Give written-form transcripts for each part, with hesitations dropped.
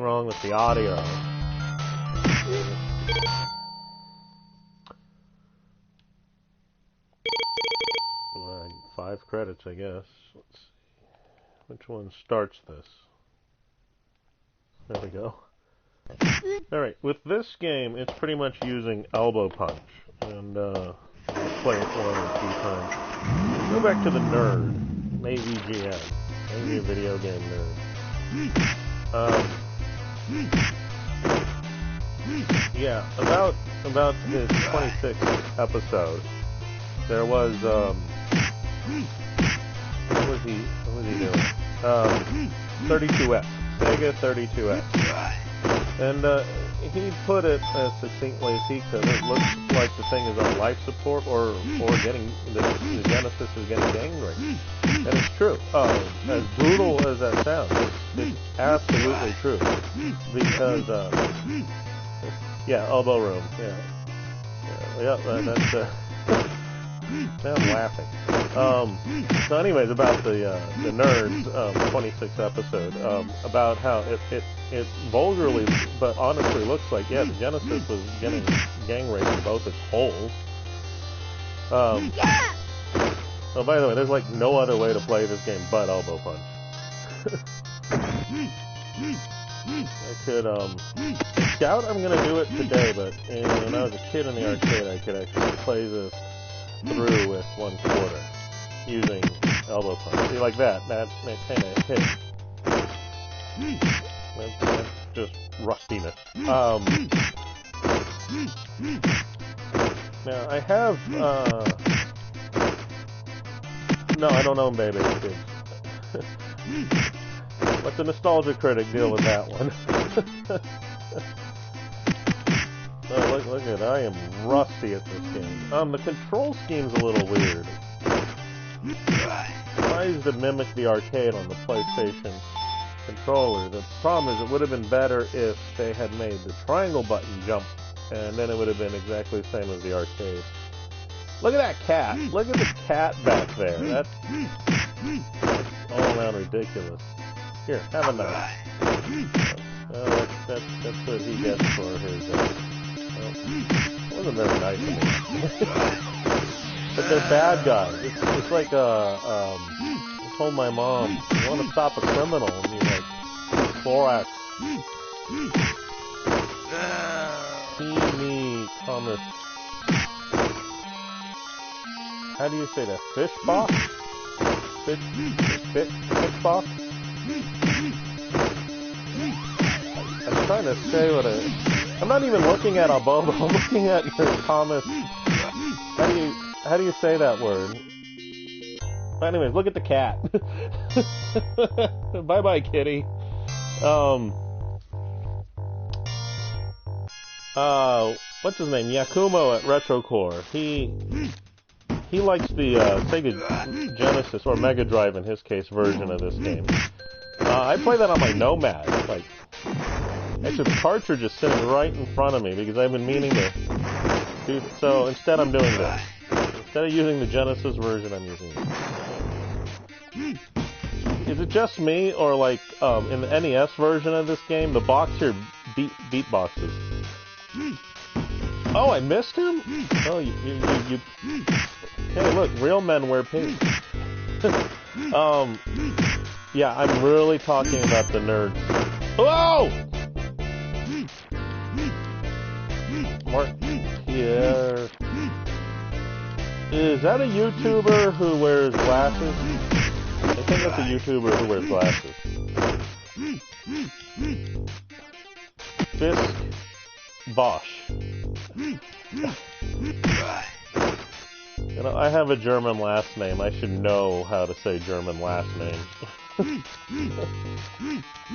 wrong with the audio. 5 credits, I guess. Let's see. Which one starts this? There we go. Alright, with this game, it's pretty much using elbow punch. And, I'll play it 1 or 2 times. Go back to the nerd. AVGN. Angry Video Game Nerd. Yeah, about his 26th episode, there was, what was he doing? 32X. Sega 32X. And, he put it as succinctly as he could. It looks like the thing is on life support or getting, the Genesis is getting gangrene. And it's true. As brutal as that sounds, it's absolutely true. Because, yeah, elbow room, yeah, that's, now I'm laughing. So anyways, about the Nerds, 26th episode, about how it vulgarly, but honestly looks like, yeah, the Genesis was getting gangrene in both its holes. Oh, by the way, there's like no other way to play this game but elbow punch. I could, I doubt I'm gonna do it today, but when I was a kid in the arcade, I could actually play this through with 1/4 using elbow punch. See, like that kind of hit. That's just rustiness. Now I have, no, I don't own Beyblade Kids. Let the Nostalgia Critic deal with that one. Oh, look at it. I am rusty at this game. The control scheme's a little weird. It tries to mimic the arcade on the PlayStation controller. The problem is it would have been better if they had made the triangle button jump, and then it would have been exactly the same as the arcade. Look at that cat. Look at the cat back there. That's all around ridiculous. Here, have a knife. That's what he gets for his, it wasn't very nice of me. But they're bad guys. It's like, I told my mom, you want to stop a criminal, and you like, thorax. Teeny Thomas. How do you say that? Fish box? Fish box? I'm trying to say what I'm not even looking at Abobo, I'm looking at your Thomas. How do you say that word? Anyways, look at the cat. Bye-bye, kitty. What's his name? Yakumo at RetroCore. He likes the Sega Genesis, or Mega Drive in his case, version of this game. I play that on my Nomad. Like, actually, the cartridge is sitting right in front of me because I've been meaning to do. So instead, I'm doing this. Instead of using the Genesis version, I'm using this. Is it just me, or like in the NES version of this game, the box here beatboxes? Oh, I missed him. Oh, you. Hey, look, real men wear pink. Yeah, I'm really talking about the nerds. Whoa! Mark Pierre. Is that a YouTuber who wears glasses? I think that's a YouTuber who wears glasses. Fisk Bosch. You know, I have a German last name. I should know how to say German last names.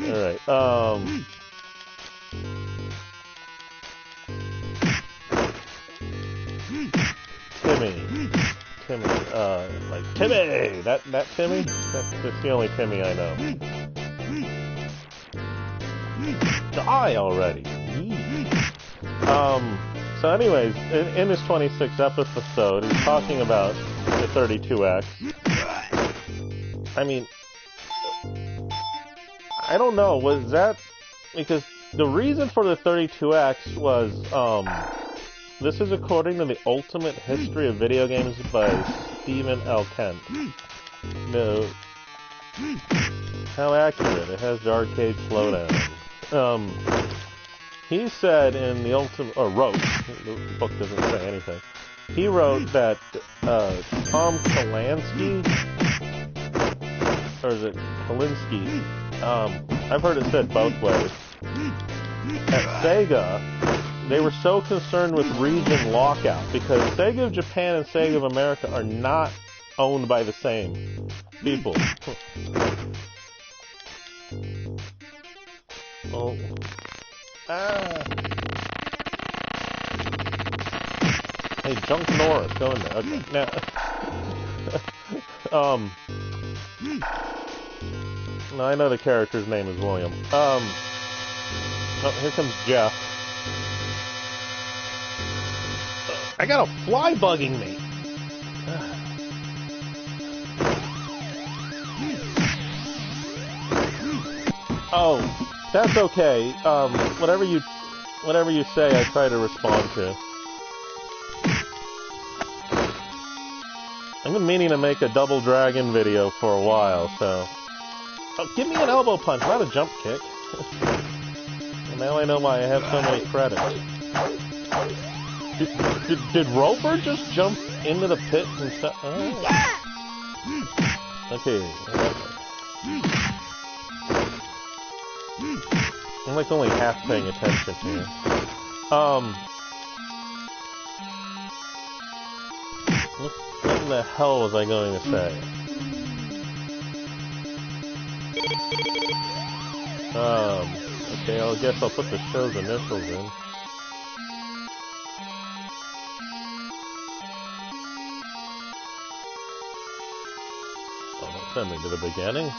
Alright, Timmy, like, Timmy! That Timmy? That's the only Timmy I know. Die already! So anyways, in this 26th episode, he's talking about the 32X. I mean, I don't know, was that because the reason for the 32X was, this is according to the Ultimate History of Video Games by Stephen L. Kent. No, how accurate? It has the arcade slowdown. He said in the Ultimate, or wrote, the book doesn't say anything. He wrote that Tom Kalinske, or is it Kalinske? I've heard it said both ways. At Sega, they were so concerned with region lockout because Sega of Japan and Sega of America are not owned by the same people. Oh. Ah. Hey, Junk Norris, go in there. Okay. Now, I know the character's name is William. Oh, here comes Jeff. I got a fly bugging me. Oh, that's okay. Whatever you say, I try to respond to. I've been meaning to make a Double Dragon video for a while, so... Oh, give me an elbow punch, not a jump kick. And now I know why I have so many credits. Did Roper just jump into the pit and stuff? Oh. Okay. I'm like only half paying attention here. What in the hell was I going to say? Okay, I guess I'll put the show's initials in. Oh, don't send me to the beginning.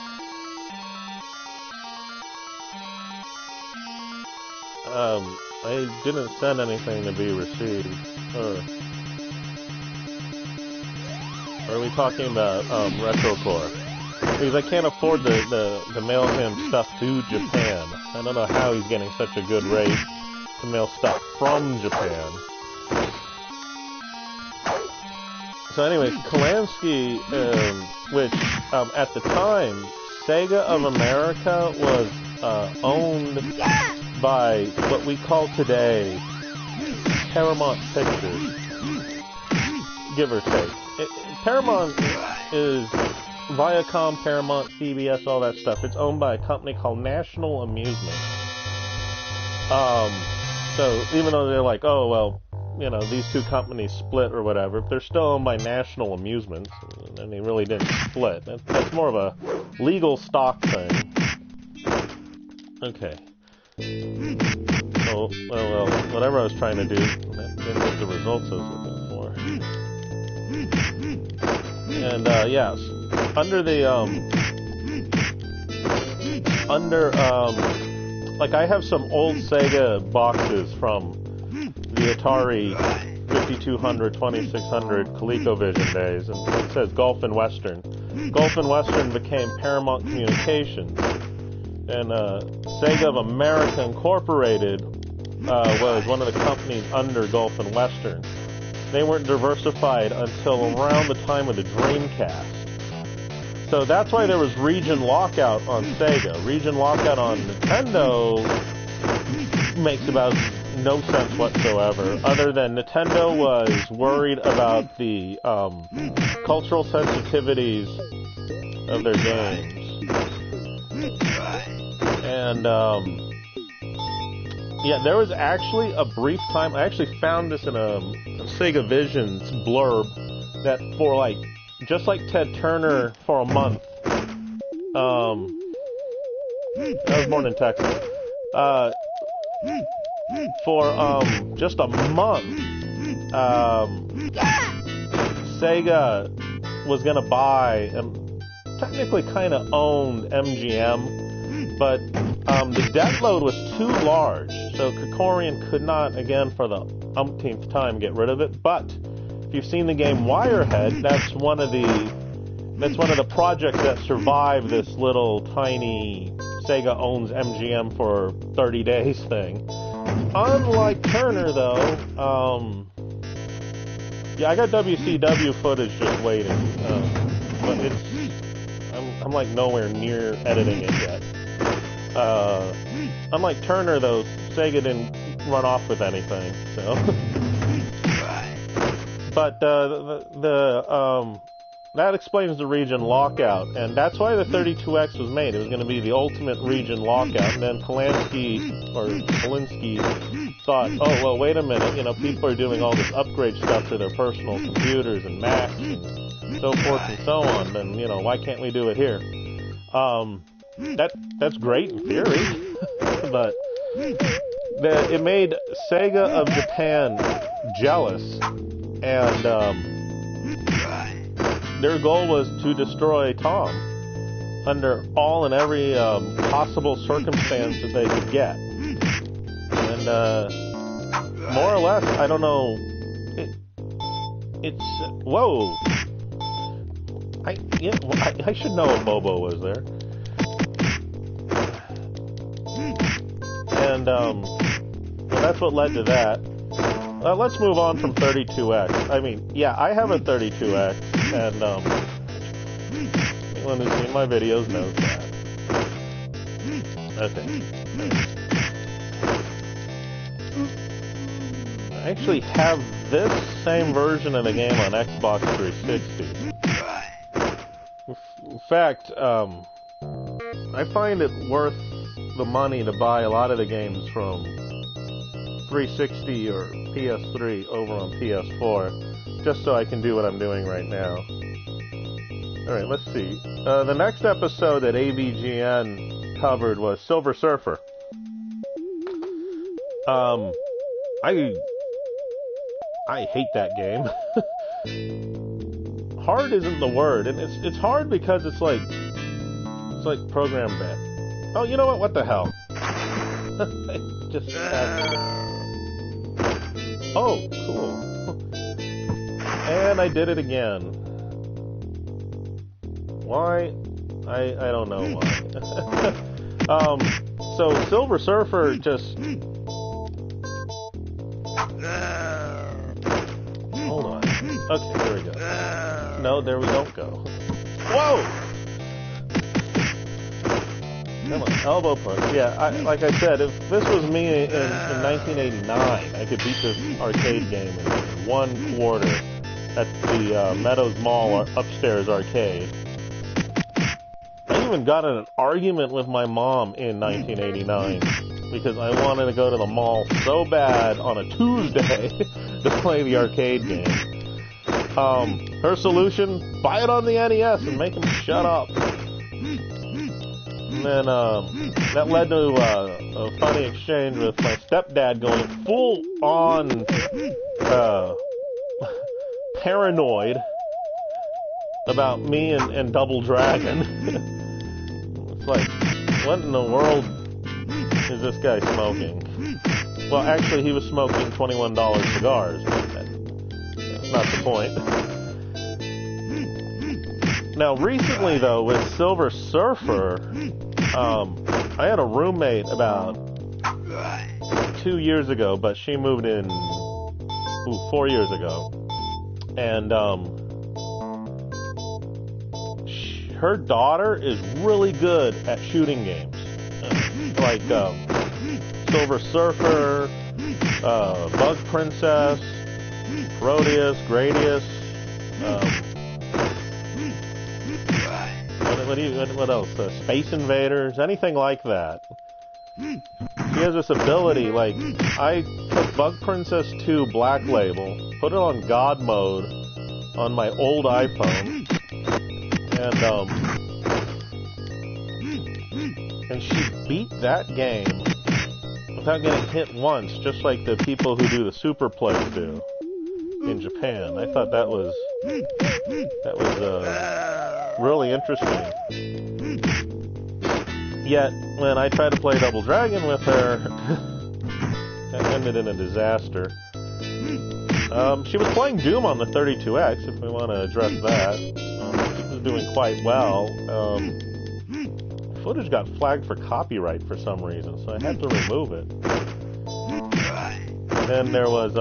I didn't send anything to be received. Or are we talking about, Retrocore? Because I can't afford to mail him stuff to Japan. I don't know how he's getting such a good rate to mail stuff from Japan. So anyways, Kalinske, which, at the time, Sega of America was, owned by what we call today Paramount Pictures, give or take. Paramount is Viacom, Paramount, CBS, all that stuff. It's owned by a company called National Amusement. So even though they're like, oh, well, you know, these two companies split or whatever, they're still owned by National Amusement, and they really didn't split. That's more of a legal stock thing. Okay. So, well, whatever I was trying to do, didn't get the results I was looking for. And, yes, under the, like, I have some old Sega boxes from the Atari 5200, 2600 ColecoVision days, and it says Gulf and Western. Gulf and Western became Paramount Communications, and Sega of America Incorporated was one of the companies under Gulf and Western. They weren't diversified until around the time of the Dreamcast. So that's why there was region lockout on Sega. Region lockout on Nintendo makes about no sense whatsoever, other than Nintendo was worried about the cultural sensitivities of their games. And, yeah, there was actually a brief time, I actually found this in a Sega Visions blurb, that for like, just like Ted Turner for a month, I was born in Texas, for, just a month, Sega was gonna buy, technically kind of owned MGM, but the debt load was too large, so Krikorian could not, again, for the umpteenth time, get rid of it. But if you've seen the game Wirehead, that's one of the projects that survived this little tiny Sega owns MGM for 30 days thing. Unlike Turner, though, yeah, I got WCW footage just waiting, but I'm like nowhere near editing it yet. Unlike Turner, though, Sega didn't run off with anything, so. But that explains the region lockout, and that's why the 32X was made. It was going to be the ultimate region lockout, and then Polanski thought, oh, well, wait a minute, you know, people are doing all this upgrade stuff to their personal computers and Macs and so forth and so on, then, you know, why can't we do it here? That's great in theory, but it made Sega of Japan jealous, and their goal was to destroy Tom under all and every possible circumstance that they could get. And more or less, I don't know. It's whoa. I should know if Bobo was there. And well, that's what led to that. Let's move on from 32X. I mean, yeah, I have a 32X, and anyone who's seen my videos knows that. Okay. I actually have this same version of the game on Xbox 360. In fact, I find it worth the money to buy a lot of the games from 360 or PS3 over on PS4, just so I can do what I'm doing right now. Alright, let's see. The next episode that AVGN covered was Silver Surfer. I hate that game. Hard isn't the word, and it's hard because it's like program bad. Oh, you know what? What the hell? Just oh, cool. And I did it again. Why? I don't know why. So Silver Surfer just. Hold on. Okay, there we go. No, there we don't go. Whoa! Come on, elbow punch. Yeah, like I said, if this was me in 1989, I could beat this arcade game in 1 quarter at the Meadows Mall upstairs arcade. I even got in an argument with my mom in 1989 because I wanted to go to the mall so bad on a Tuesday to play the arcade game. Her solution, buy it on the NES and make him shut up. And then that led to a funny exchange with my stepdad going full on paranoid about me and Double Dragon. It's like, what in the world is this guy smoking? Well, actually, he was smoking $21 cigars, but that's not the point. Now, recently, though, with Silver Surfer, I had a roommate about 2 years ago, but she moved in 4 years ago. And her daughter is really good at shooting games. Like Silver Surfer, Bug Princess, Proteus, Gradius, what else? Space Invaders, anything like that. She has this ability, like, I took Bug Princess 2 Black Label, put it on God mode on my old iPhone, and she beat that game without getting hit once, just like the people who do the super plays do in Japan. I thought that was really interesting. Yet, when I tried to play Double Dragon with her, that ended in a disaster. She was playing Doom on the 32X, if we want to address that. She was doing quite well. footage got flagged for copyright for some reason, so I had to remove it. And then there was,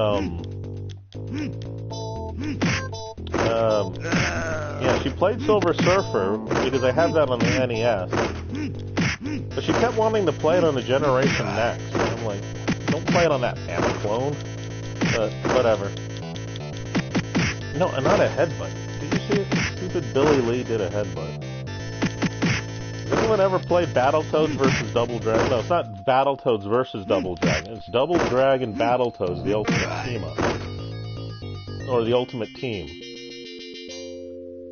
yeah, she played Silver Surfer, because I have that on the NES. But she kept wanting to play it on the Generation Next. And I'm like, don't play it on that clone. But, whatever. No, not a headbutt. Did you see it? Stupid Billy Lee did a headbutt. Has anyone ever played Battletoads versus Double Dragon? No, it's not Battletoads versus Double Dragon. It's Double Dragon Battletoads, the Ultimate Team-Up. Or the Ultimate Team.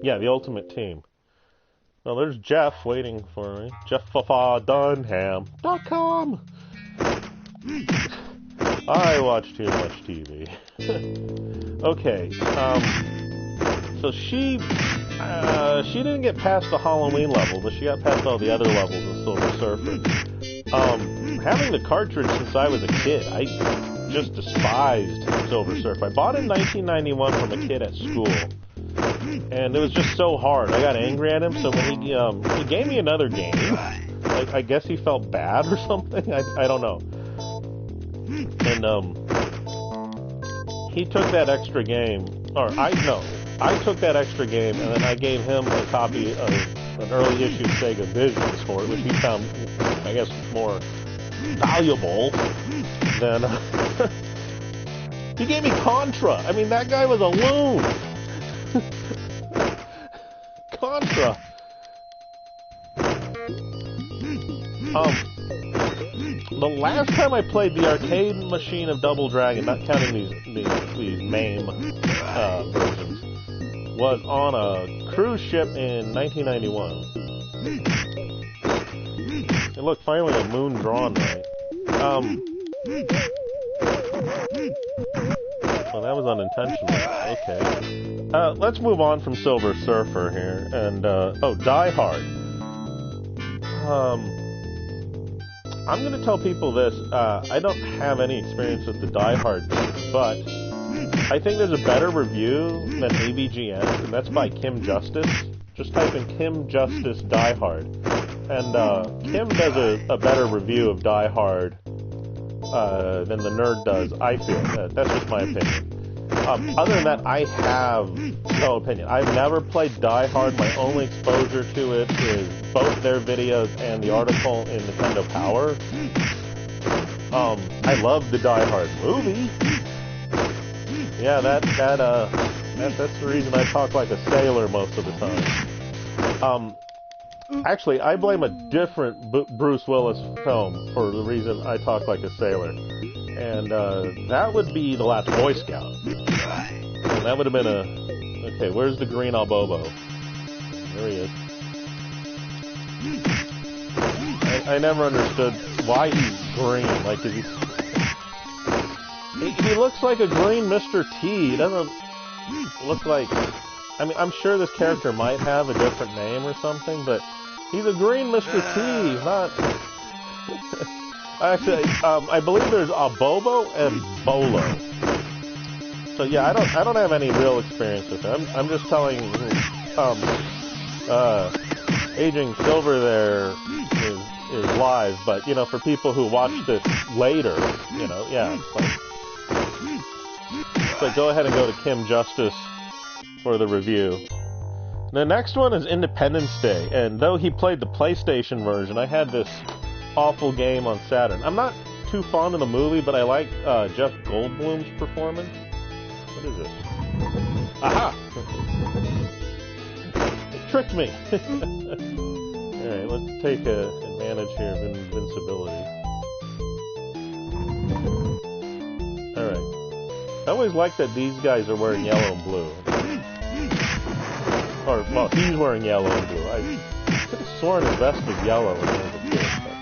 Yeah, the Ultimate Team. Well, there's Jeff waiting for me. JeffDunham.com. I watch too much TV. Okay, so she didn't get past the Halloween level, but she got past all the other levels in Silver Surfer. Having the cartridge since I was a kid, I just despised Silver Surfer. I bought it in 1991 from a kid at school, and it was just so hard. I got angry at him, so when he gave me another game, like, I guess he felt bad or something, I don't know. And, he took that extra game, I took that extra game, and then I gave him a copy of an early issue Sega Visions for it, which he found, I guess, more valuable than, he gave me Contra. I mean, that guy was a loon. Contra. The last time I played the arcade machine of Double Dragon, not counting these MAME versions, was on a cruise ship in 1991. And look, finally a moon drawn right. Well, that was unintentional. Okay. Let's move on from Silver Surfer here. And, Die Hard. I'm going to tell people this. I don't have any experience with the Die Hard, but I think there's a better review than AVGN, and that's by Kim Justice. Just type in Kim Justice Die Hard. And Kim does a better review of Die Hard than the nerd does, I feel. That's just my opinion. Other than that, I have no opinion. I've never played Die Hard. My only exposure to it is both their videos and the article in Nintendo Power. I love the Die Hard movie. Yeah, that's the reason I talk like a sailor most of the time. Actually, I blame a different Bruce Willis film for the reason I talk like a sailor. And that would be The Last Boy Scout. And that would have been okay, where's the green Albobo? There he is. I never understood why he's green. Like, is he looks like a green Mr. T. He doesn't look like... I mean, I'm sure this character might have a different name or something, but he's a green Mr. T. He's not... Actually, I believe there's Albobo and Bolo. So yeah, I don't have any real experience with it. I'm just telling Aging Silver there is live, but you know, for people who watch this later, you know, yeah, so go ahead and go to Kim Justice for the review. The next one is Independence Day, and though he played the PlayStation version, I had this awful game on Saturn. I'm not too fond of the movie, but I like Jeff Goldblum's performance. What is this? Aha! It tricked me! Alright, let's take advantage here of invincibility. Alright. I always like that these guys are wearing yellow and blue. Or, well, he's wearing yellow and blue. I could have sworn his vest was yellow when I was a kid. But...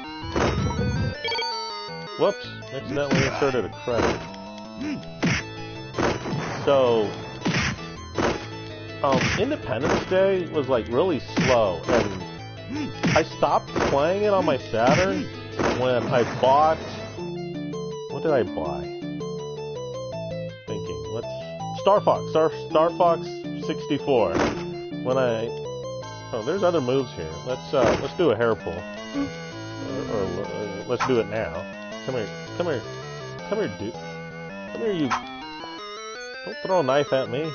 Whoops! Accidentally inserted a credit. So, Independence Day was like really slow, and I stopped playing it on my Saturn when I bought... What did I buy? Thinking, Star Fox 64. When I... Oh, there's other moves here. Let's do a hair pull. Let's do it now. Come here, come here, come here, dude. Come here, you. Don't throw a knife at me.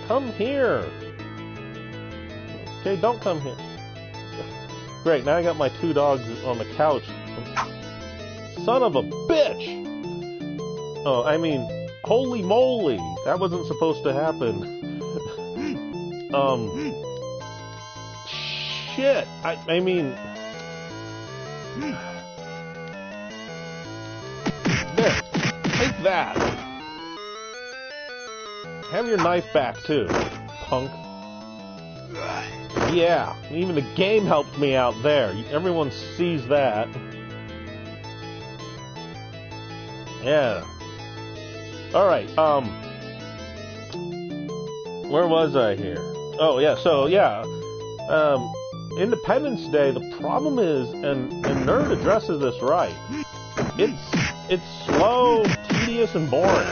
Come here. Okay, don't come here. Great, now I got my 2 dogs on the couch. Son of a bitch! Oh, I mean, holy moly! That wasn't supposed to happen. Shit! I mean... There! Take that! Have your knife back, too, punk. Yeah, even the game helped me out there. Everyone sees that. Yeah. Alright, where was I here? Oh, yeah, so, yeah. Independence Day, the problem is, and Nerd addresses this right, it's slow, tedious, and boring.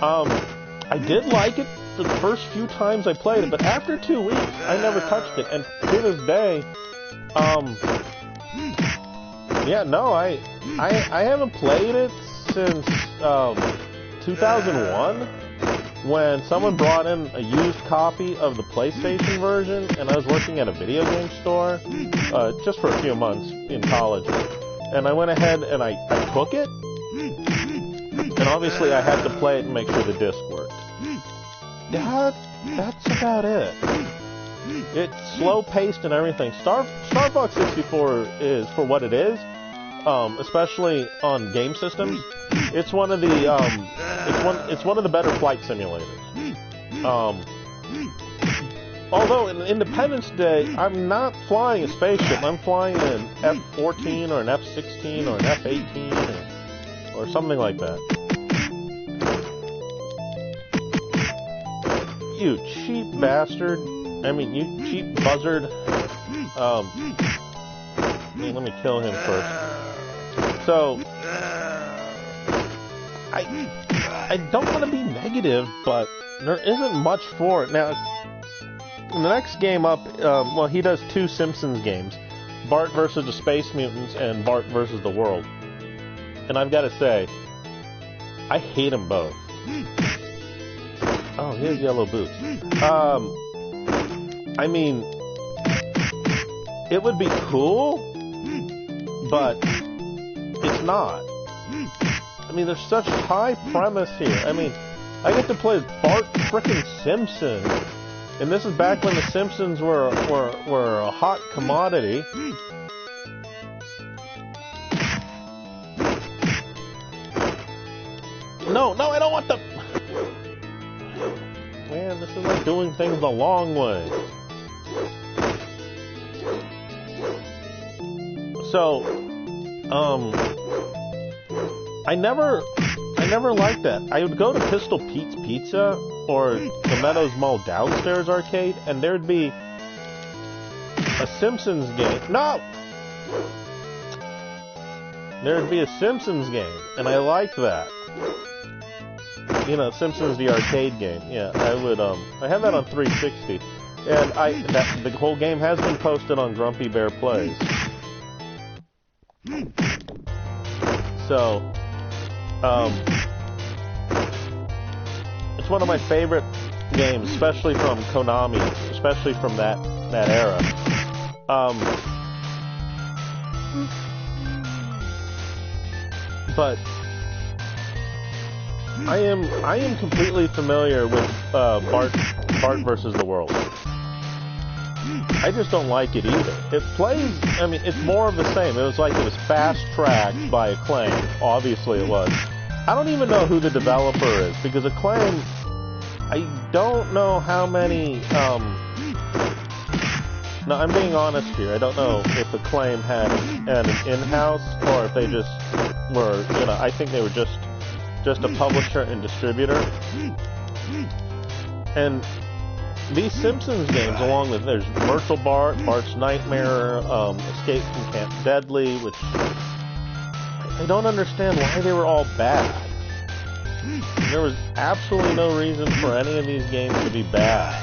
I did like it for the first few times I played it, but after 2 weeks, I never touched it, and to this day, yeah, no, I haven't played it since, 2001, when someone brought in a used copy of the PlayStation version, and I was working at a video game store, just for a few months in college, and I went ahead and I took it, and obviously I had to play it and make sure the disc worked. That's about it. It's slow-paced and everything. Star Fox 64 is, for what it is, especially on game systems, it's one of the it's one of the better flight simulators. Although in Independence Day, I'm not flying a spaceship. I'm flying an F-14 or an F-16 or an F-18 or something like that. You cheap bastard. I mean, you cheap buzzard. Let me kill him first. So, I don't want to be negative, but there isn't much for it. Now, in the next game up, well, he does 2 Simpsons games. Bart versus the Space Mutants and Bart versus the World. And I've got to say, I hate them both. Oh, he has yellow boots. I mean, it would be cool, but it's not. I mean, there's such high premise here. I mean, I get to play as Bart frickin' Simpson, and this is back when the Simpsons were a hot commodity. No, I don't want the... Man, this is like doing things the long way. So, I never liked that. I would go to Pistol Pete's Pizza or the Meadows Mall downstairs arcade, and there'd be a Simpsons game. No! There'd be a Simpsons game, and I liked that. You know, Simpsons the arcade game. Yeah, I would. I have that on 360, and the whole game has been posted on Grumpy Bear Plays. So, it's one of my favorite games, especially from Konami, especially from that era. But I am completely familiar with Bart versus the World. I just don't like it either. It plays, I mean, it's more of the same. It was like it was fast-tracked by Acclaim. Obviously it was. I don't even know who the developer is, because Acclaim, I don't know how many, no, I'm being honest here. I don't know if Acclaim had an in-house, or if they just were, you know, I think they were just a publisher and distributor. And these Simpsons games, along with, there's Virtual Bart, Bart's Nightmare, Escape from Camp Deadly, which I don't understand why they were all bad. There was absolutely no reason for any of these games to be bad.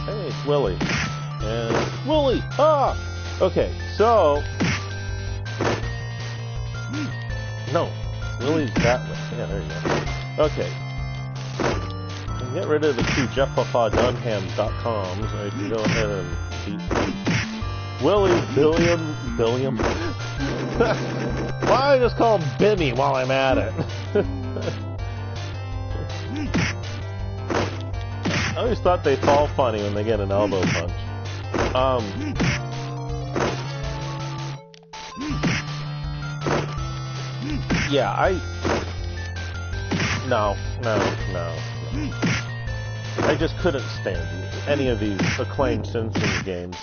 Hey, it's Willie. And Willie! Ah! Okay, so... No, Willie's that way. Yeah, there you go. Okay. And get rid of the two JeffPapaDunhams.coms. I can go ahead and beat Willie Billiam. Why don't I just call him Bimmy while I'm at it? I always thought they fall funny when they get an elbow punch. Yeah, No. I just couldn't stand any of these acclaimed Simpsons games.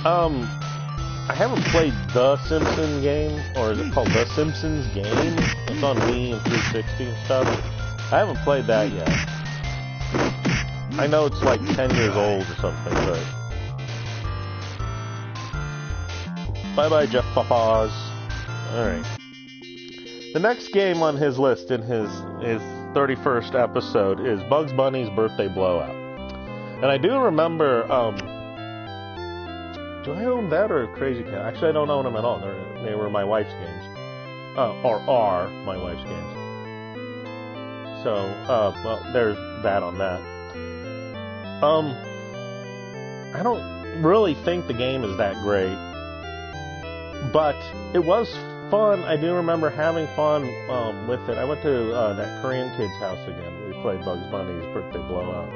I haven't played The Simpsons game, or is it called The Simpsons Game? It's on Wii and 360 and stuff. I haven't played that yet. I know it's like 10 years old or something, but... Bye-bye, Jeff Papas. Alright. The next game on his list in his 31st episode is Bugs Bunny's Birthday Blowout. And I do remember, do I own that or Crazy Cat? Actually, I don't own them at all. They were my wife's games. Or are my wife's games. So, well, there's that on that. I don't really think the game is that great. But it was fun. I do remember having fun with it. I went to that Korean kid's house again. We played Bugs Bunny's Birthday Blowout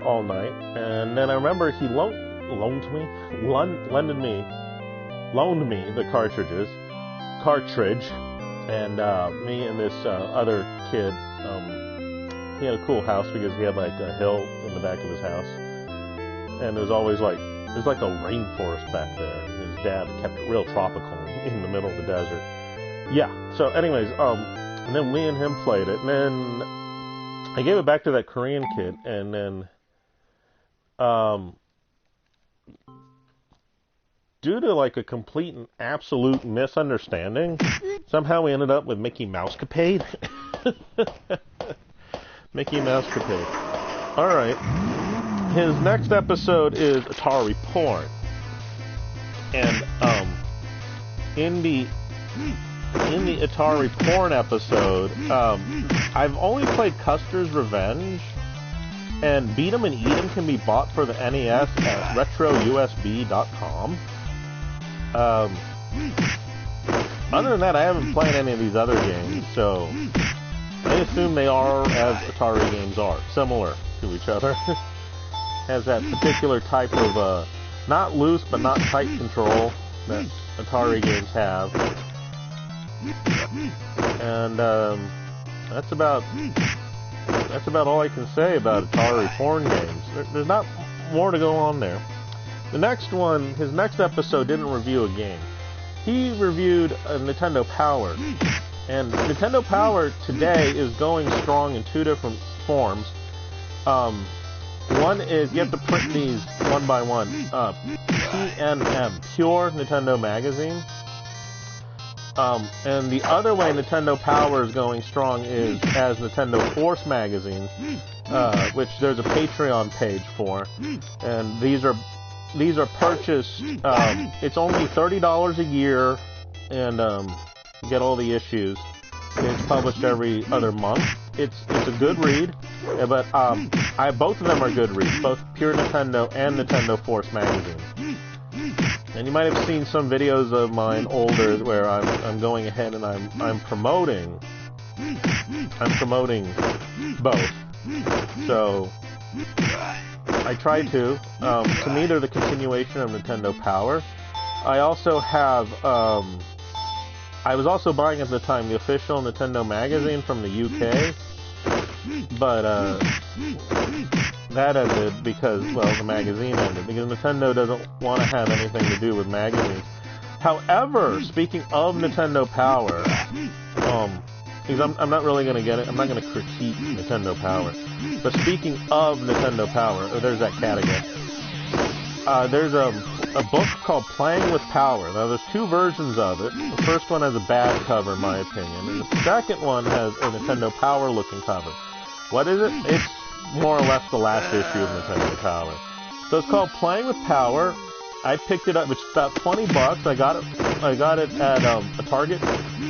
all night. And then I remember he loaned me the cartridge, and me and this other kid, he had a cool house because he had like a hill in the back of his house, and there's always like a rainforest back there. His dad kept it real tropical in the middle of the desert. Yeah. So, anyways, and then me and him played it, and then I gave it back to that Korean kid, and then due to like a complete and absolute misunderstanding, somehow we ended up with Mickey Mousecapade. Mickey Mousecapade. Alright. His next episode is Atari Porn. And in the Atari Porn episode, I've only played Custer's Revenge, and Beat 'em and Eat 'em can be bought for the NES at retrousb.com. Other than that, I haven't played any of these other games, so I assume they are as Atari games are, similar to each other. Has that particular type of, not loose but not tight control that Atari games have. And, that's about all I can say about Atari Porn games. There's not more to go on there. The next one, his next episode didn't review a game. He reviewed a Nintendo Power. And Nintendo Power today is going strong in two different forms. One is, you have to print these one by one. PNM, Pure Nintendo Magazine. And the other way Nintendo Power is going strong is as Nintendo Force Magazine, which there's a Patreon page for. And these are purchased, it's only $30 a year, and you get all the issues. It's published every other month. It's a good read, but both of them are good reads, both Pure Nintendo and Nintendo Force Magazine. And you might have seen some videos of mine older where I'm going ahead and I'm promoting both. So I try to. To me, they're the continuation of Nintendo Power. I also have. I was also buying at the time the official Nintendo magazine from the UK, but that ended because, well, the magazine ended because Nintendo doesn't want to have anything to do with magazines. However, speaking of Nintendo Power, because I'm not really going to get it. I'm not going to critique Nintendo Power. But speaking of Nintendo Power, there's that cat again. There's a book called Playing with Power. Now, there's two versions of it. The first one has a bad cover, in my opinion, and the second one has a Nintendo Power-looking cover. What is it? It's more or less the last issue of Nintendo Power. So it's called Playing with Power. I picked it up. It's about $20. I got it at a Target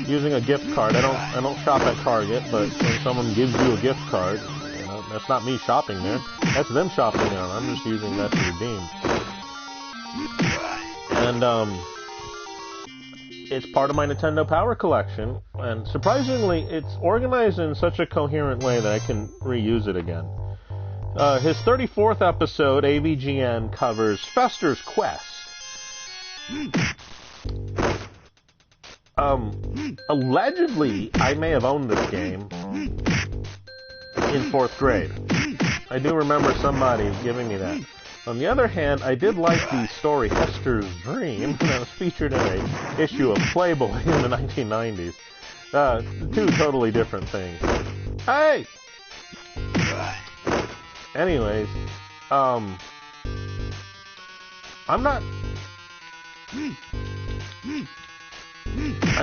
using a gift card. I don't shop at Target, but when someone gives you a gift card, you know, that's not me shopping there. That's them shopping there. I'm just using that to redeem. And it's part of my Nintendo Power collection. And surprisingly, it's organized in such a coherent way that I can reuse it again. His 34th episode, AVGN, covers Fester's Quest. Allegedly, I may have owned this game in 4th grade. I do remember somebody giving me that. On the other hand, I did like the story Hester's Dream that was featured in an issue of Playboy in the 1990s. Two totally different things. Hey! Anyways, I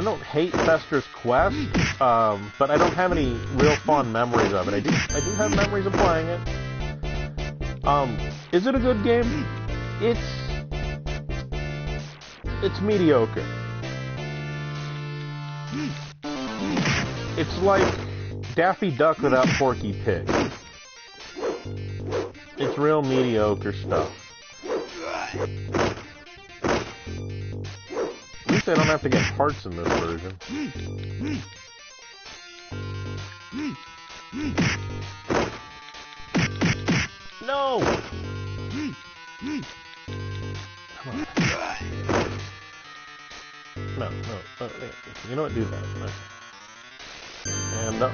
don't hate Fester's Quest, but I don't have any real fond memories of it. I do have memories of playing it. Is it a good game? It's mediocre. It's like Daffy Duck without Porky Pig. It's real mediocre stuff. At least I don't have to get parts in this version. No! Come on. No. You know what? Do that. And,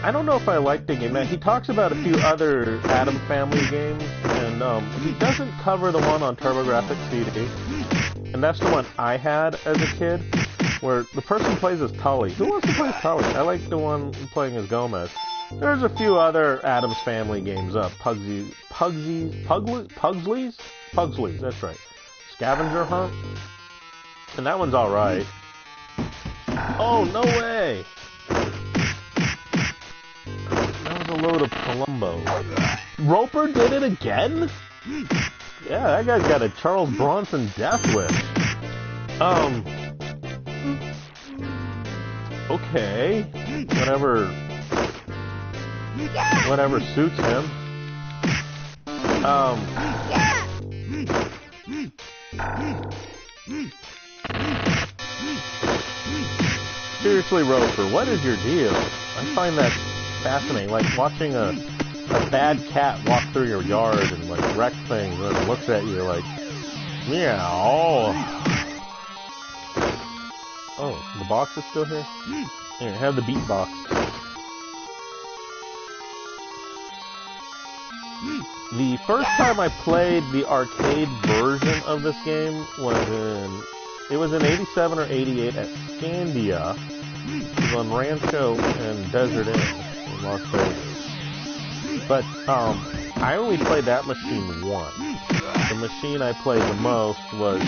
I don't know if I like the game. Now, he talks about a few other Atom Family games, and he doesn't cover the one on TurboGrafx CD, and that's the one I had as a kid, where the person plays as Tully. Who wants to play as Tully? I like the one playing as Gomez. There's a few other Addams Family games up. Pugsley's, that's right. Scavenger Hunt, and that one's alright. Oh, no way! A load of Columbo. Roper did it again? Yeah, that guy's got a Charles Bronson death wish. Okay. Whatever suits him. Seriously, Roper, what is your deal? I find that fascinating, like watching a bad cat walk through your yard and like wreck things, and it looks at you like, meow. Oh, the box is still here? Here, have the beatbox. The first time I played the arcade version of this game was in 87 or 88 at Scandia. It was on Rancho and Desert Inn in Las Vegas. But I only played that machine once. The machine I played the most was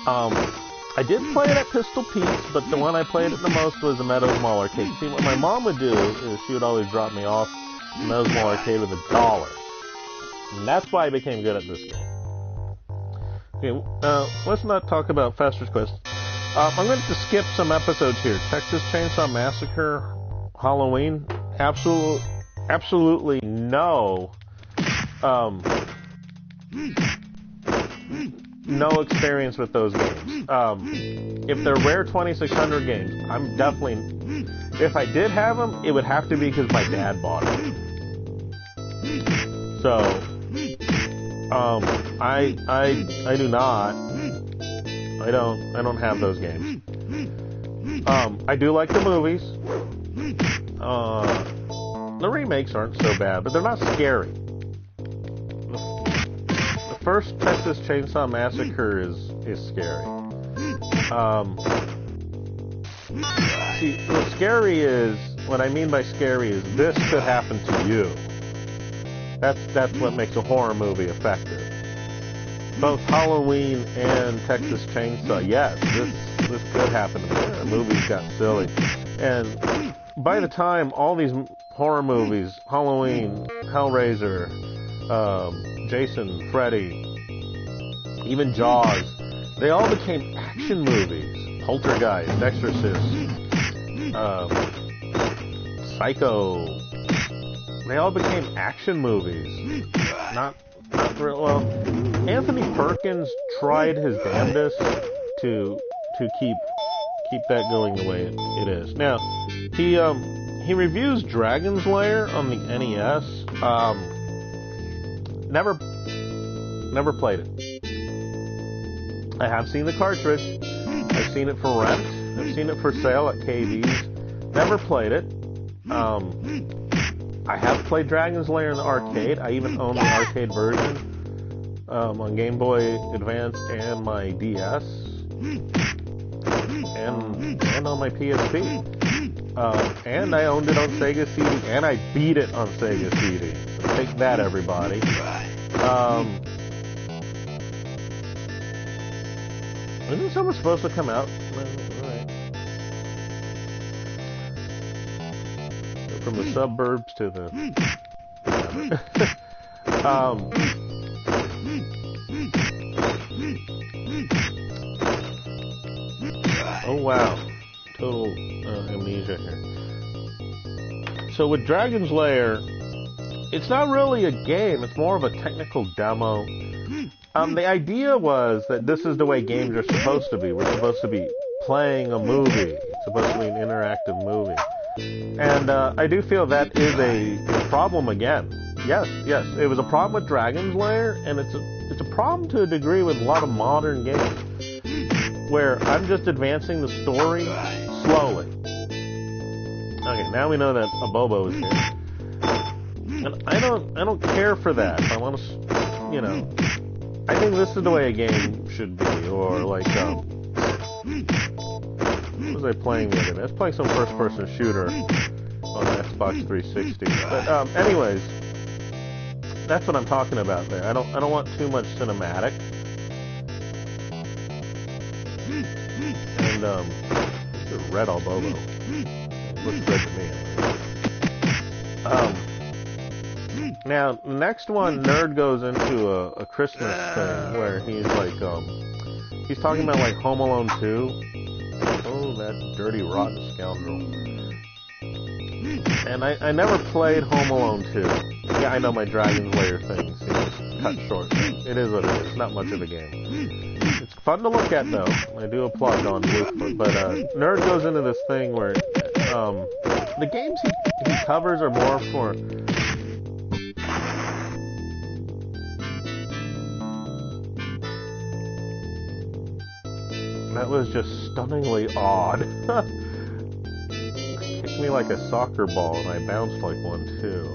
I did play it at Pistol Pete's, but the one I played it the most was the Meadows Mall Arcade. See, what my mom would do is she would always drop me off the Meadows Mall Arcade with $1. And that's why I became good at this game. Okay, let's not talk about Fester's Quest. I'm going to skip some episodes here. Texas Chainsaw Massacre, Halloween, absolutely no experience with those games. If they're rare 2600 games, I'm definitely, if I did have them, it would have to be because my dad bought them. So, I do not. I don't have those games. I do like the movies. The remakes aren't so bad, but they're not scary. The first Texas Chainsaw Massacre is scary. See, what I mean by scary is this could happen to you. That's what makes a horror movie effective. Both Halloween and Texas Chainsaw, yes, this could happen. The movies got silly. And by the time all these horror movies, Halloween, Hellraiser, Jason, Freddy, even Jaws, they all became action movies. Poltergeist, Exorcist, Psycho. They all became action movies. Not real well. Anthony Perkins tried his damnedest to keep that going the way it is. Now, he reviews Dragon's Lair on the NES. Never played it. I have seen the cartridge. I've seen it for rent. I've seen it for sale at KD's. Never played it. I have played Dragon's Lair in the arcade. I even own the arcade version on Game Boy Advance and my DS, and on my PSP. And I owned it on Sega CD, and I beat it on Sega CD. So take that, everybody. Isn't someone supposed to come out? Alright. From the suburbs to the... Oh wow. Total amnesia here. So with Dragon's Lair, it's not really a game, it's more of a technical demo. The idea was that this is the way games are supposed to be. We're supposed to be playing a movie. It's supposed to be an interactive movie. And I do feel that is a problem again. Yes, it was a problem with Dragon's Lair, and it's a problem to a degree with a lot of modern games, where I'm just advancing the story slowly. Okay, now we know that a Bobo is here, and I don't care for that. I want to, you know, I think this is the way a game should be, or like what was I playing the other day? I was playing some first-person shooter on the Xbox 360. But anyways, that's what I'm talking about there. I don't want too much cinematic. And it's a red Albobo. It looks red to me. Now, next one, Nerd goes into a Christmas thing where he's like, he's talking about like Home Alone 2. Oh, that dirty, rotten scoundrel. And I never played Home Alone 2. Yeah, I know my Dragon's Lair thing seems cut short. It is what it is. It's not much of a game. It's fun to look at, though. I do applaud Don Bluth. But Nerd goes into this thing where the games he covers are more for... That was just stunningly odd. Kicked me like a soccer ball, and I bounced like one too.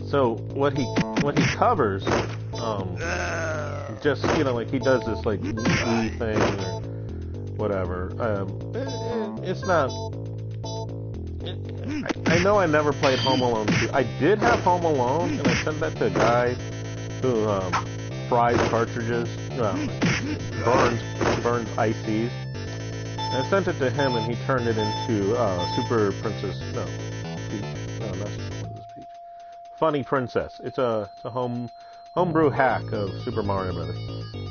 So what he covers, just, you know, like he does this like Wii thing or whatever. It's not. I know I never played Home Alone 2. I did have Home Alone, and I sent that to a guy who fries cartridges, burns ICs. And I sent it to him, and he turned it into Super Princess. No, Peach. No, not Super Princess Peach. Funny Princess. It's a homebrew hack of Super Mario Brothers.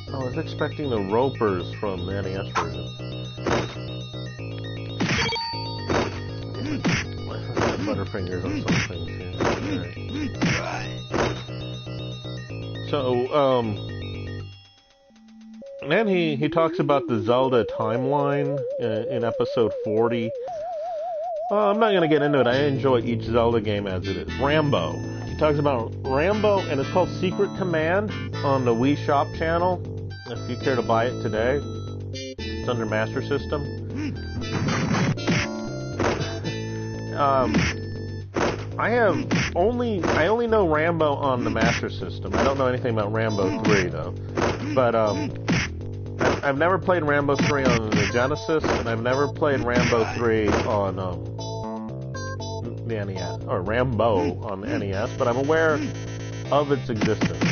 Oh, I was expecting the Ropers from the NES version. Butterfingers on some things here. Alright. So, then he talks about the Zelda timeline in episode 40. I'm not going to get into it. I enjoy each Zelda game as it is. Rambo. He talks about Rambo, and it's called Secret Command on the Wii Shop channel. If you care to buy it today, it's under Master System. I only know Rambo on the Master System. I don't know anything about Rambo 3 though. But I've never played Rambo 3 on the Genesis, and I've never played Rambo 3 on the NES, or Rambo on the NES, but I'm aware of its existence.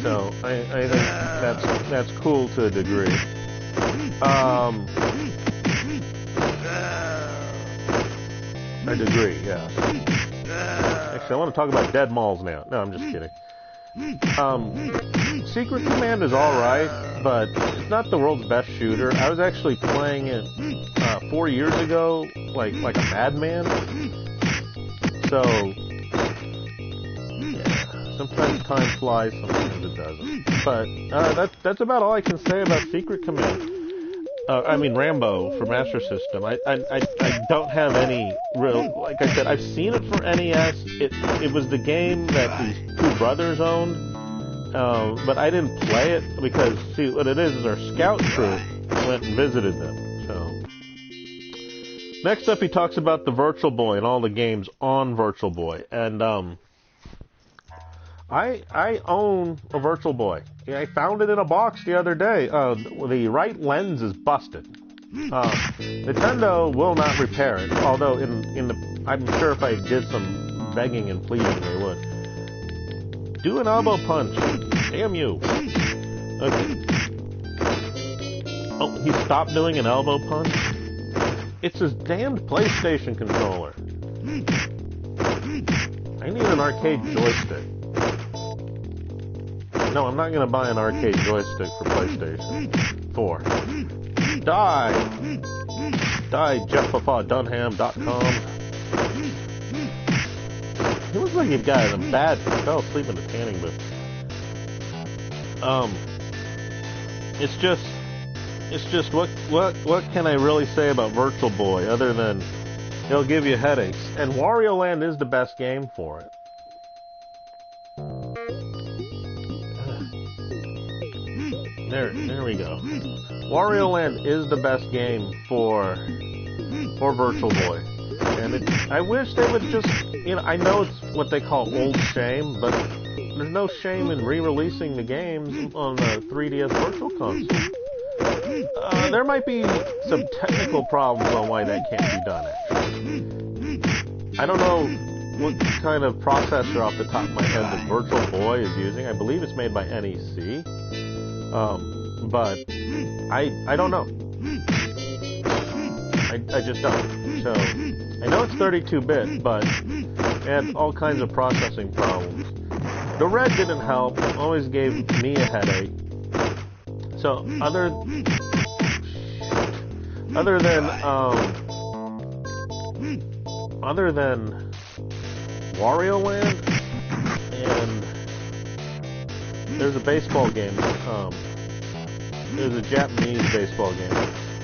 So I think that's cool to a degree. A degree, yeah. Actually, I want to talk about Dead Malls now. No, I'm just kidding. Secret Command is alright, but it's not the world's best shooter. I was actually playing it 4 years ago, like a madman. So, yeah, sometimes time flies, sometimes it doesn't. But that's about all I can say about Secret Command. I mean Rambo for Master System. I don't have any real, like I said, I've seen it for NES. It was the game that these two brothers owned, but I didn't play it because, see, what it is our scout troop went and visited them. So next up, he talks about the Virtual Boy and all the games on Virtual Boy, and I own a Virtual Boy. I found it in a box the other day. The right lens is busted. Nintendo will not repair it, although I'm sure if I did some begging and pleading, they would. Do an elbow punch. Damn you. Okay. Oh, he stopped doing an elbow punch? It's his damned PlayStation controller. I need an arcade joystick. No, I'm not going to buy an arcade joystick for PlayStation 4. Die! Die, JeffPapaDunham.com. He looks like he's got a bad, fell asleep in the tanning booth. It's just what can I really say about Virtual Boy other than it'll give you headaches. And Wario Land is the best game for it. There we go. Wario Land is the best game for Virtual Boy. And I wish they would just, I know it's what they call old shame, but there's no shame in re-releasing the games on the 3DS Virtual Console. There might be some technical problems on why that can't be done, actually. I don't know what kind of processor off the top of my head the Virtual Boy is using. I believe it's made by NEC. But I don't know. I just don't. So, I know it's 32-bit, but it had all kinds of processing problems. The red didn't help, always gave me a headache. So, other than Wario Land, and there's a baseball game, there's a Japanese baseball game.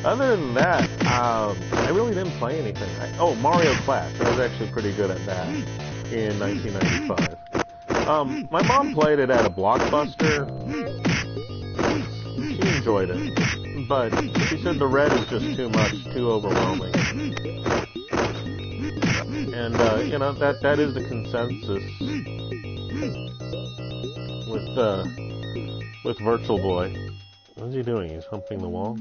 Other than that, I really didn't play anything. Mario Clash. I was actually pretty good at that in 1995. My mom played it at a Blockbuster. She enjoyed it. But she said the red is just too much, too overwhelming. And, that is the consensus with Virtual Boy. What is he doing? He's humping the wall.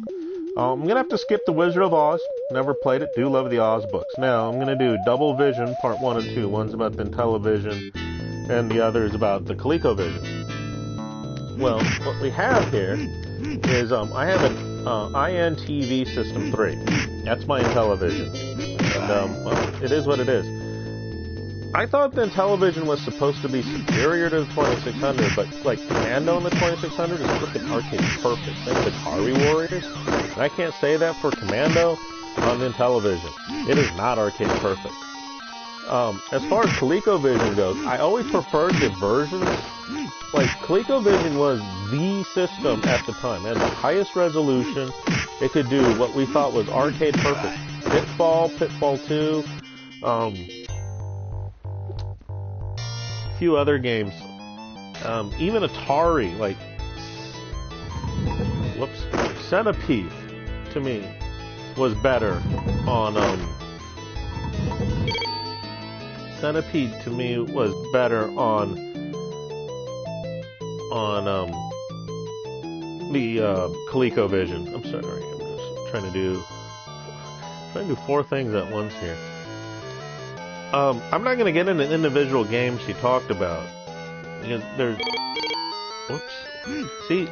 I'm going to have to skip The Wizard of Oz. Never played it. Do love the Oz books. Now, I'm going to do Double Vision, Part 1 and 2. One's about the Intellivision, and the other is about the ColecoVision. Well, what we have here is, I have an INTV System 3. That's my Intellivision. And, it is what it is. I thought the Intellivision was supposed to be superior to the 2600, but, Commando in the 2600 is freaking arcade perfect. Same with Atari Warriors. And I can't say that for Commando on the Intellivision. It is not arcade perfect. As far as ColecoVision goes, I always preferred the versions. ColecoVision was the system at the time. It had the highest resolution. It could do what we thought was arcade perfect. Pitfall 2, few other games, even Atari, Centipede, to me, was better on, the ColecoVision. I'm sorry, I'm just trying to do trying to do 4 things at once here. I'm not going to get into individual games she talked about. Because there's... Whoops. See,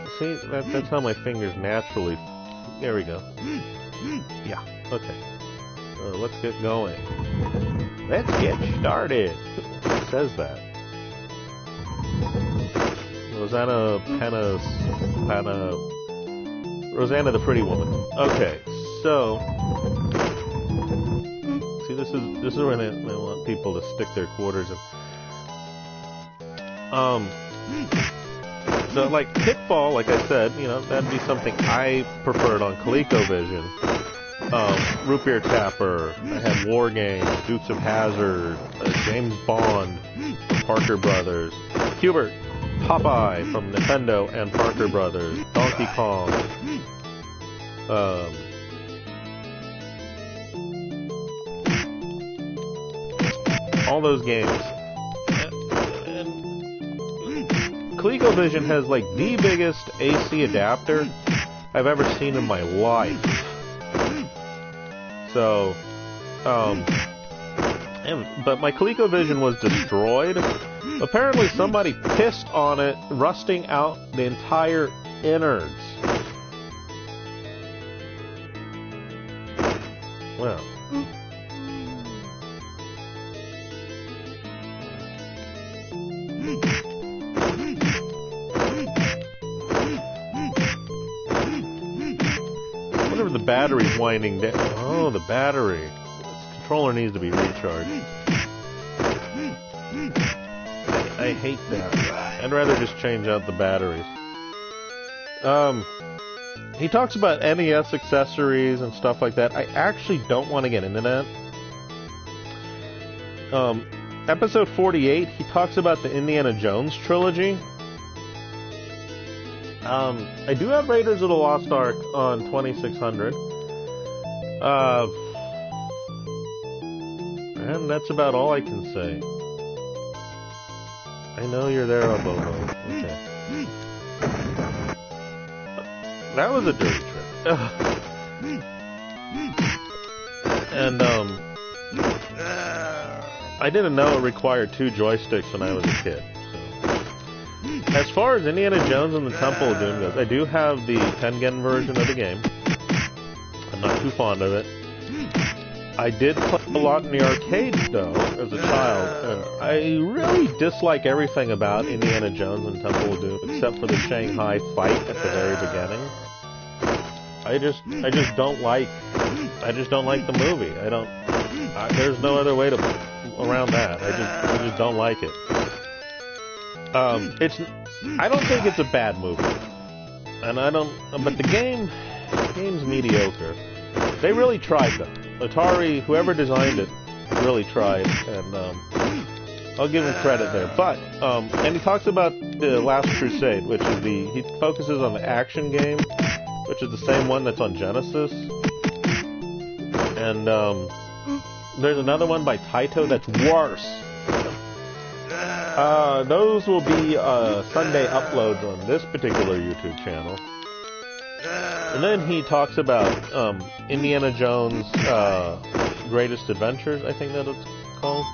that's how my fingers naturally... There we go. Yeah, okay. Let's get going. Let's get started. Who says that? Rosanna Rosanna the Pretty Woman. Okay, so... See, this is when I want people to stick their quarters in. So, like, Pitfall, like I said, you know, that'd be something I preferred on ColecoVision. Root Beer Tapper, I had War Games, Dukes of Hazzard, James Bond, Parker Brothers, Hubert, Popeye from Nintendo and Parker Brothers, Donkey Kong, all those games. And ColecoVision has like the biggest AC adapter I've ever seen in my life. So, but my ColecoVision was destroyed. Apparently somebody pissed on it, rusting out the entire innards. Well. Whatever the battery's winding down. Oh, the battery. This controller needs to be recharged. I hate that. I'd rather just change out the batteries. He talks about NES accessories and stuff like that. I actually don't want to get into that. Episode 48, he talks about the Indiana Jones trilogy. I do have Raiders of the Lost Ark on 2600. And that's about all I can say. I know you're there, Bobo. Okay. That was a dirty trick. And, I didn't know it required 2 joysticks when I was a kid. So. As far as Indiana Jones and the Temple of Doom goes, I do have the Tengen version of the game. I'm not too fond of it. I did play a lot in the arcades, though, as a child, and I really dislike everything about Indiana Jones and Temple of Doom, except for the Shanghai fight at the very beginning. I just don't like the movie. There's no other way around that. I just don't like it. I don't think it's a bad movie, but the game's mediocre. They really tried, though. Atari, whoever designed it, really tried, and I'll give him credit there. But and he talks about the Last Crusade, which is he focuses on the action game, which is the same one that's on Genesis. And there's another one by Taito that's worse. Those will be Sunday uploads on this particular YouTube channel. And then he talks about Indiana Jones' Greatest Adventures, I think that it's called.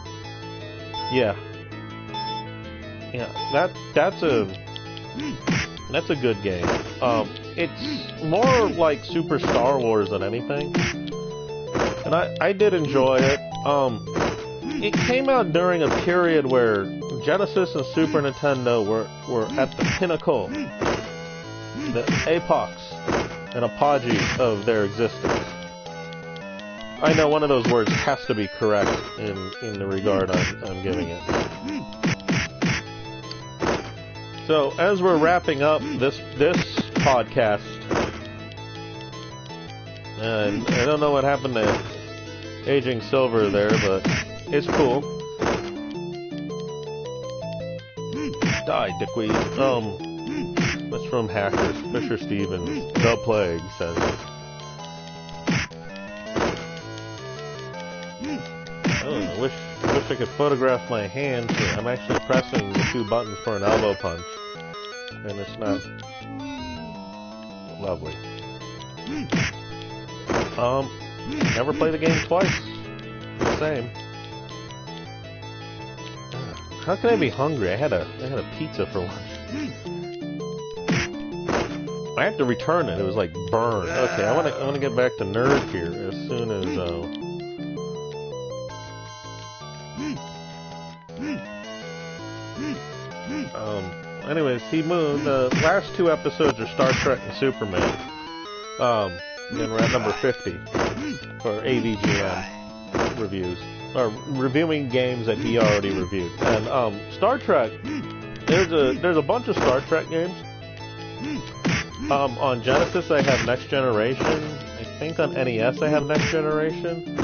Yeah. Yeah, that's a good game. It's more like Super Star Wars than anything. And I did enjoy it. It came out during a period where Genesis and Super Nintendo were at the pinnacle, the apex and apogee of their existence. I know one of those words has to be correct in the regard I'm giving it. So, as we're wrapping up this podcast, and I don't know what happened to Aging Silver there, but it's cool. Die, dickweed. That's from Hackers. Fisher Stevens. The Plague says. Oh, I wish I could photograph my hand here. I'm actually pressing the 2 buttons for an elbow punch. And it's not lovely. Never play the game twice. The same. How can I be hungry? I had a pizza for lunch. I had to return it. It was like burned. Okay, I want to get back to Nerd here as soon as anyways, he moved. The last two episodes are Star Trek and Superman. And we're at number 50 for AVGN reviews. Or reviewing games that he already reviewed. And Star Trek, there's a bunch of Star Trek games. On Genesis I have Next Generation. I think on NES I have Next Generation.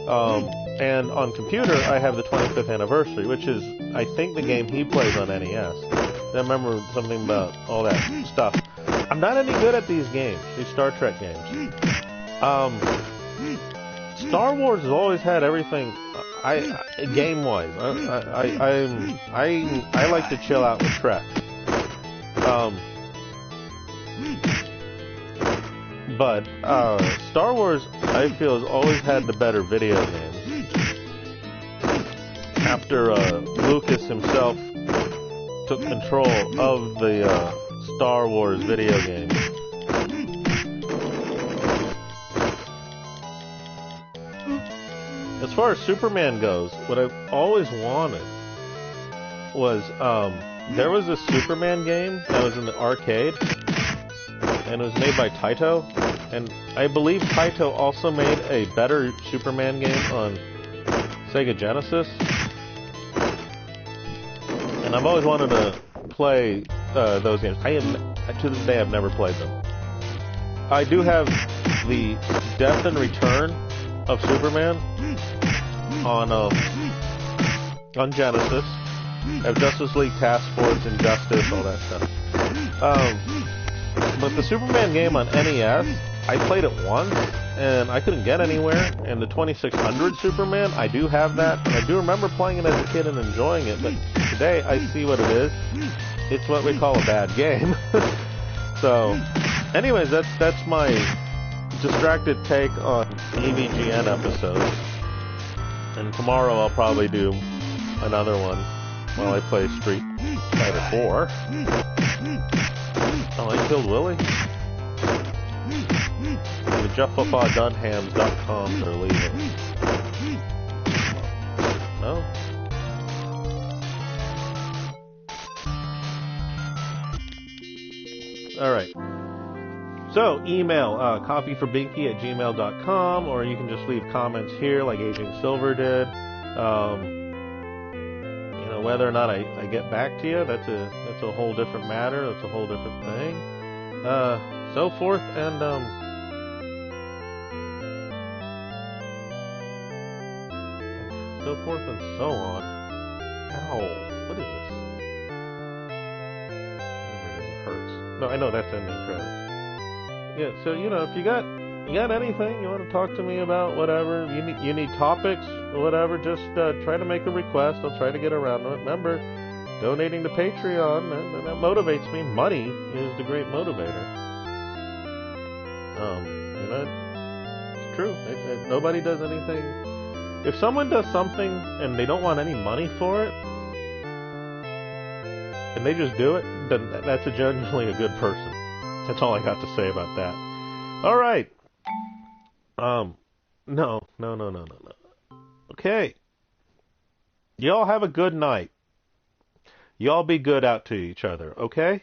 And on computer I have the 25th Anniversary, which is, I think, the game he plays on NES. I remember something about all that stuff. I'm not any good at these games, these Star Trek games. Star Wars has always had everything. Game-wise, I like to chill out with Trek. But Star Wars, I feel, has always had the better video games. After Lucas himself took control of the Star Wars video games. As far as Superman goes, what I've always wanted was, there was a Superman game that was in the arcade, and it was made by Taito, and I believe Taito also made a better Superman game on Sega Genesis, and I've always wanted to play those games. To this day, I've never played them. I do have the Death and Return of Superman on Genesis. I have Justice League Task Force, Injustice, all that stuff. But the Superman game on NES, I played it once, and I couldn't get anywhere. And the 2600 Superman, I do have that, and I do remember playing it as a kid and enjoying it, but today I see what it is. It's what we call a bad game. So, anyways, that's my distracted take on AVGN episodes. And tomorrow I'll probably do another one while I play Street Fighter 4. Oh, I killed Willie? The JeffFootballDunhams.com are leaving. No? Alright. So, email coffeeforbinky@gmail.com, or you can just leave comments here like Aging Silver did. Whether or not I get back to you, that's a whole different matter. That's a whole different thing. So forth and so forth and so on. Ow! What is this? It hurts. No, I know that's ending credits. Yeah. So if you got anything you want to talk to me about, whatever you need topics or whatever, just try to make a request. I'll try to get around to it. Remember, donating to Patreon, and that motivates me. Money is the great motivator. It's true. Nobody does anything. If someone does something and they don't want any money for it, and they just do it, then that's generally a good person. That's all I got to say about that. All right. No. Okay. Y'all have a good night. Y'all be good out to each other, okay?